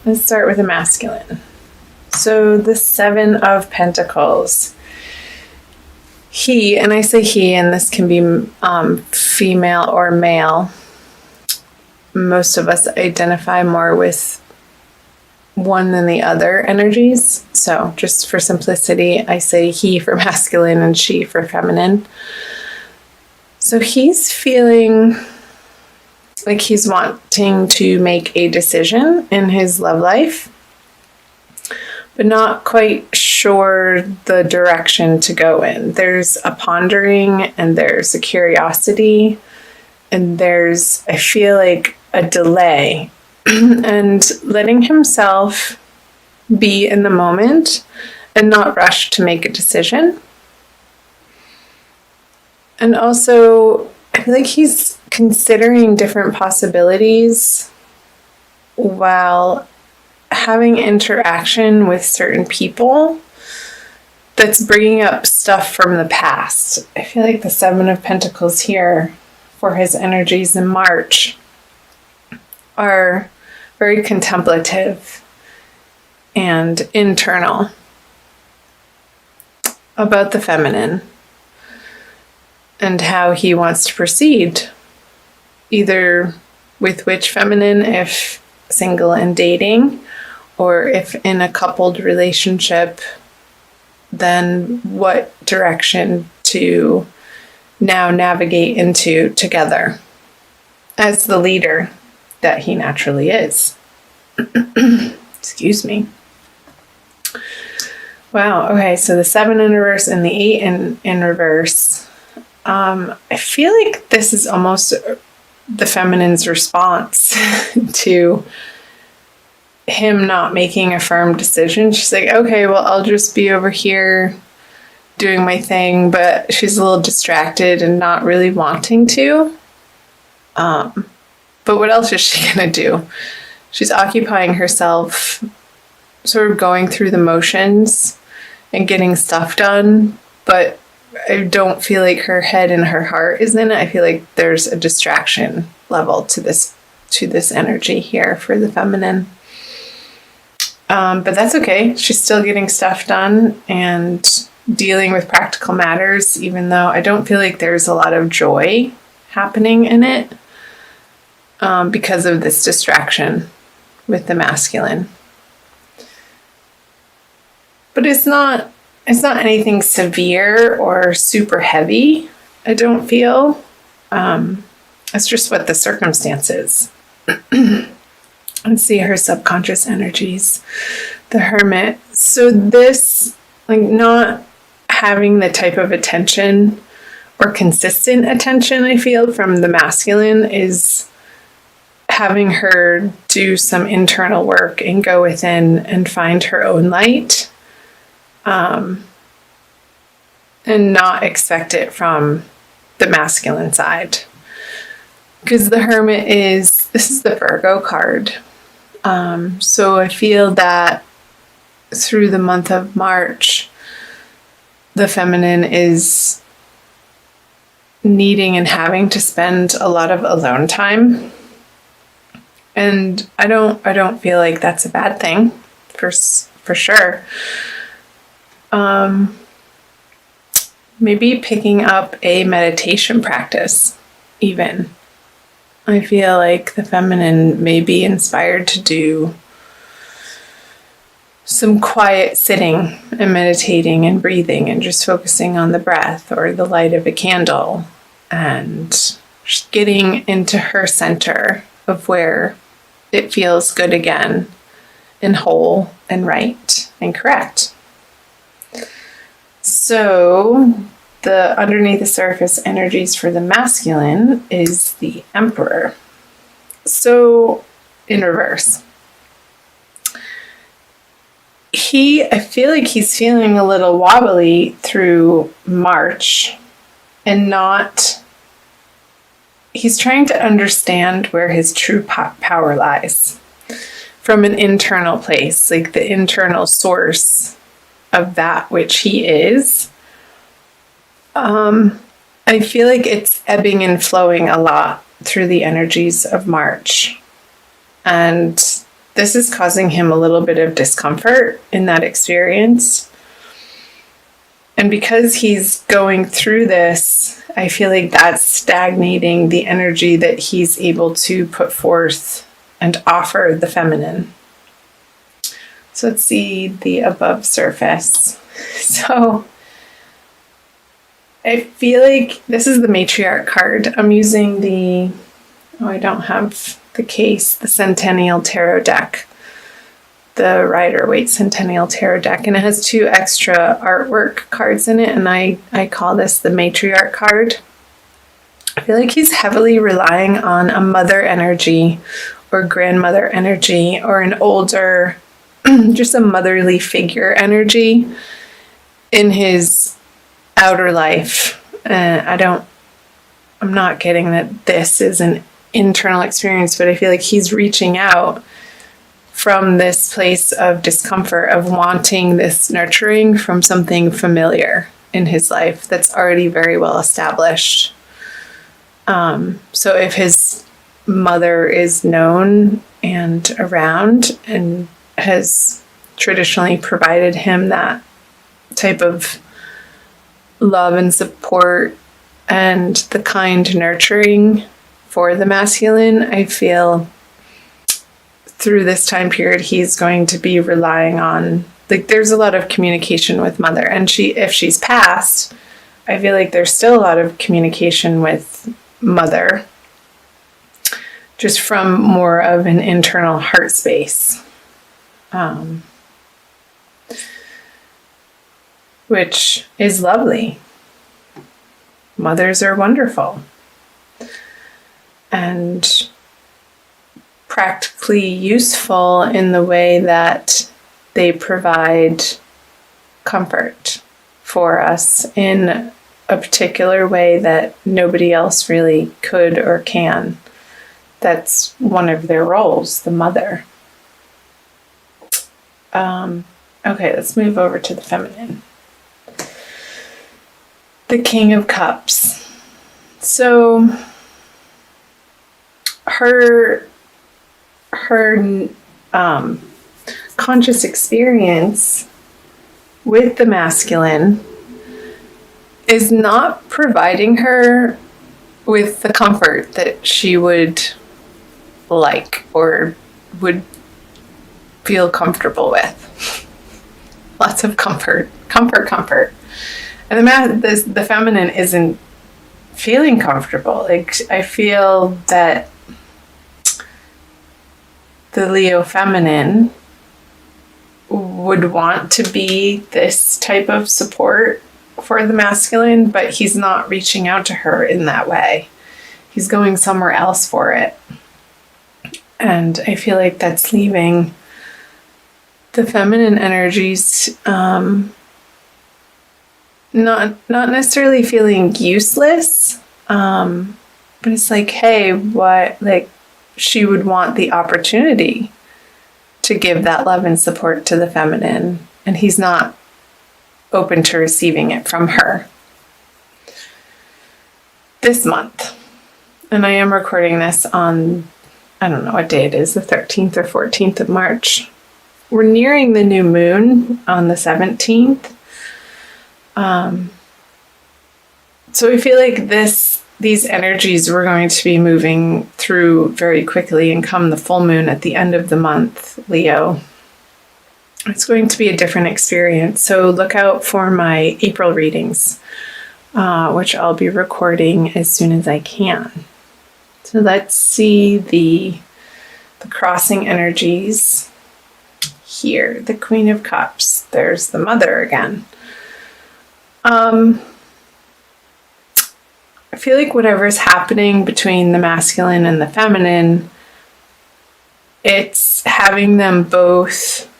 let's start with the masculine. So the Seven of Pentacles. He, and I say he, and this can be female or male. Most of us identify more with one than the other energies. So just for simplicity, I say he for masculine and she for feminine. So he's feeling like he's wanting to make a decision in his love life, but not quite sure the direction to go in. There's a pondering and there's a curiosity and there's, I feel like, a delay and letting himself be in the moment and not rush to make a decision. And also, I feel like he's considering different possibilities while having interaction with certain people that's bringing up stuff from the past. I feel like the Seven of Pentacles here for his energies in March are very contemplative and internal about the feminine and how he wants to proceed, either with which feminine, if single and dating, or if in a coupled relationship, then what direction to now navigate into together as the leader that he naturally is. Excuse me. Wow, okay, so the 7 in reverse and the 8 in reverse. I feel like this is almost the feminine's response to him not making a firm decision. She's like, okay, well, I'll just be over here doing my thing, but she's a little distracted and not really wanting to. But what else is she gonna do? She's occupying herself, sort of going through the motions and getting stuff done, but I don't feel like her head and her heart is in it. I feel like there's a distraction level to this energy here for the feminine. But that's okay. She's still getting stuff done and dealing with practical matters, even though I don't feel like there's a lot of joy happening in it because of this distraction with the masculine. But it's not anything severe or super heavy, I don't feel. It's just what the circumstance is. Let's see her subconscious energies. The Hermit. So this, like, not having the type of attention or consistent attention I feel from the masculine is having her do some internal work and go within and find her own light. And not expect it from the masculine side. Because the Hermit this is the Virgo card. So I feel that through the month of March, the feminine is needing and having to spend a lot of alone time. And I don't feel like that's a bad thing, for sure. Maybe picking up a meditation practice, even. I feel like the feminine may be inspired to do some quiet sitting and meditating and breathing and just focusing on the breath or the light of a candle and just getting into her center of where it feels good again and whole and right and correct. So the underneath the surface energies for the masculine is the Emperor. So in reverse. I feel like he's feeling a little wobbly through March and he's trying to understand where his true power lies from an internal place, like the internal source of that which he is. I feel like it's ebbing and flowing a lot through the energies of March. And this is causing him a little bit of discomfort in that experience. And because he's going through this, I feel like that's stagnating the energy that he's able to put forth and offer the feminine. So let's see the above surface. So I feel like this is the matriarch card. I'm using I don't have the case, the Centennial Tarot deck, the Rider-Waite Centennial Tarot deck, and it has 2 extra artwork cards in it, and I call this the matriarch card. I feel like he's heavily relying on a mother energy or grandmother energy or an older, just a motherly figure energy in his outer life. I'm not getting that this is an internal experience, but I feel like he's reaching out from this place of discomfort, of wanting this nurturing from something familiar in his life that's already very well established. So if his mother is known and around and has traditionally provided him that type of love and support and the kind nurturing for the masculine, I feel through this time period, he's going to be relying on, like, there's a lot of communication with mother. And if she's passed, I feel like there's still a lot of communication with mother, just from more of an internal heart space, which is lovely. Mothers are wonderful and practically useful in the way that they provide comfort for us in a particular way that nobody else really could or can. That's one of their roles, the mother. Okay, let's move over to the feminine. The King of Cups. So her conscious experience with the masculine is not providing her with the comfort that she would like or would feel comfortable with. Lots of comfort. And the feminine isn't feeling comfortable. Like, I feel that the Leo feminine would want to be this type of support for the masculine, but he's not reaching out to her in that way. He's going somewhere else for it. And I feel like that's leaving the feminine energies not necessarily feeling useless, but it's like, hey, what, like, she would want the opportunity to give that love and support to the feminine, and he's not open to receiving it from her this month. And I am recording this on, I don't know what day it is, the 13th or 14th of March. We're nearing the new moon on the 17th. So I feel like these energies we're going to be moving through very quickly, and come the full moon at the end of the month, Leo, it's going to be a different experience. So look out for my April readings, which I'll be recording as soon as I can. So let's see the crossing energies here. The Queen of Cups. There's the Mother again. I feel like whatever's happening between the masculine and the feminine, it's having them both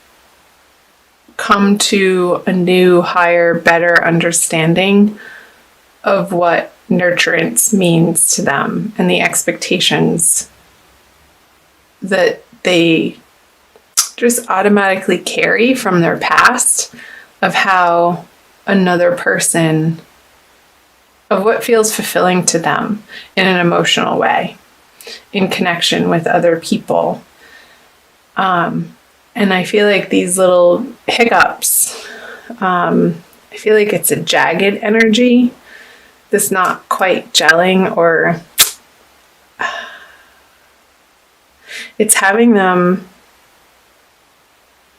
come to a new, higher, better understanding of what nurturance means to them, and the expectations that they just automatically carry from their past of how another person, of what feels fulfilling to them in an emotional way, in connection with other people. And I feel like these little hiccups, I feel like it's a jagged energy that's not quite gelling, or it's having them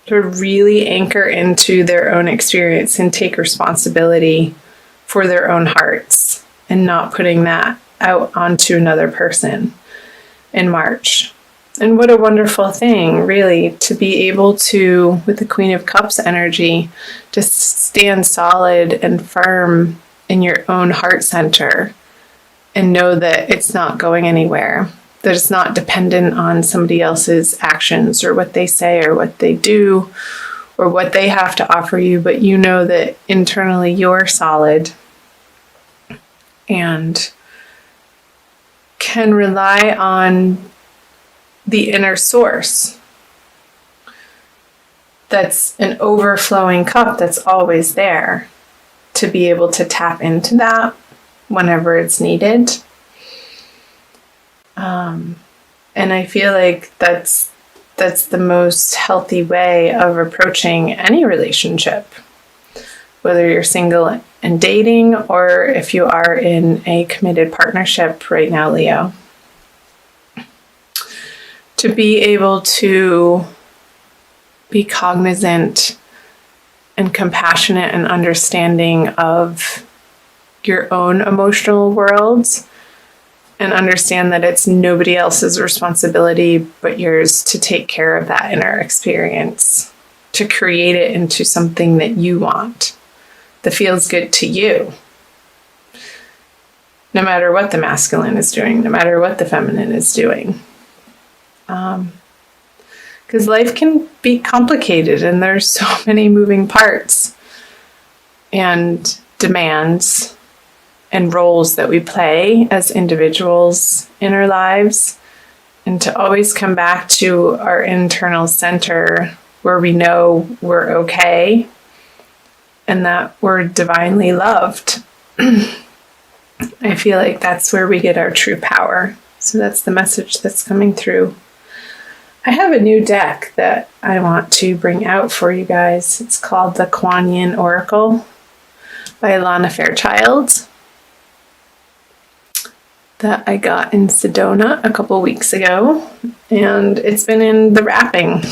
to really anchor into their own experience and take responsibility for their own hearts and not putting that out onto another person in March. And what a wonderful thing, really, to be able to, with the Queen of Cups energy, to stand solid and firm in your own heart center and know that it's not going anywhere, that it's not dependent on somebody else's actions or what they say or what they do or what they have to offer you, but you know that internally you're solid and can rely on the inner source that's an overflowing cup that's always there, to be able to tap into that whenever it's needed. And I feel like that's the most healthy way of approaching any relationship, whether you're single and dating or if you are in a committed partnership right now, Leo. To be able to be cognizant and compassionate and understanding of your own emotional worlds, and understand that it's nobody else's responsibility but yours to take care of that inner experience, to create it into something that you want, that feels good to you. No matter what the masculine is doing, no matter what the feminine is doing. Because life can be complicated and there's so many moving parts and demands and roles that we play as individuals in our lives, and to always come back to our internal center where we know we're okay and that we're divinely loved. I feel like that's where we get our true power. So that's the message that's coming through. I have a new deck that I want to bring out for you guys. It's called the Kuan Yin Oracle by Alana Fairchild, that I got in Sedona a couple weeks ago, and it's been in the wrapping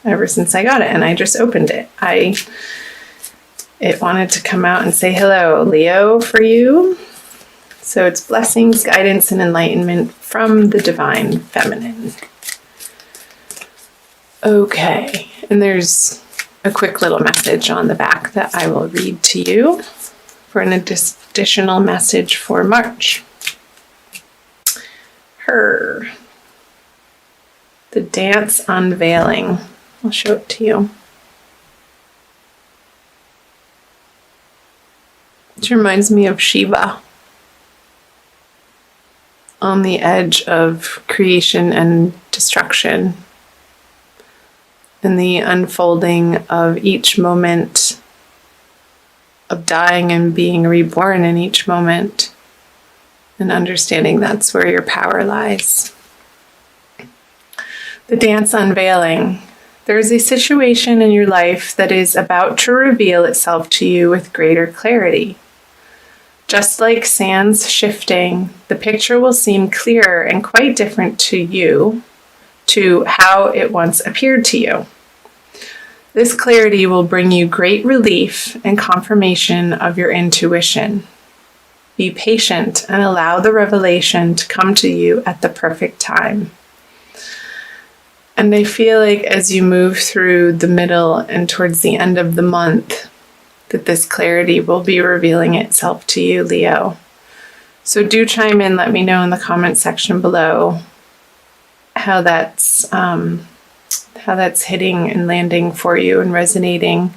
ever since I got it, and I just opened it. It wanted to come out and say hello, Leo, for you. So it's blessings, guidance, and enlightenment from the divine feminine. Okay, and there's a quick little message on the back that I will read to you for an additional message for March. The Dance Unveiling. I'll show it to you. It reminds me of Shiva on the edge of creation and destruction, and the unfolding of each moment of dying and being reborn in each moment, and understanding that's where your power lies. The Dance Unveiling. There is a situation in your life that is about to reveal itself to you with greater clarity. Just like sands shifting, the picture will seem clearer and quite different to you, to how it once appeared to you. This clarity will bring you great relief and confirmation of your intuition. Be patient and allow the revelation to come to you at the perfect time. And I feel like as you move through the middle and towards the end of the month, that this clarity will be revealing itself to you, Leo. So do chime in, let me know in the comment section below how that's hitting and landing for you and resonating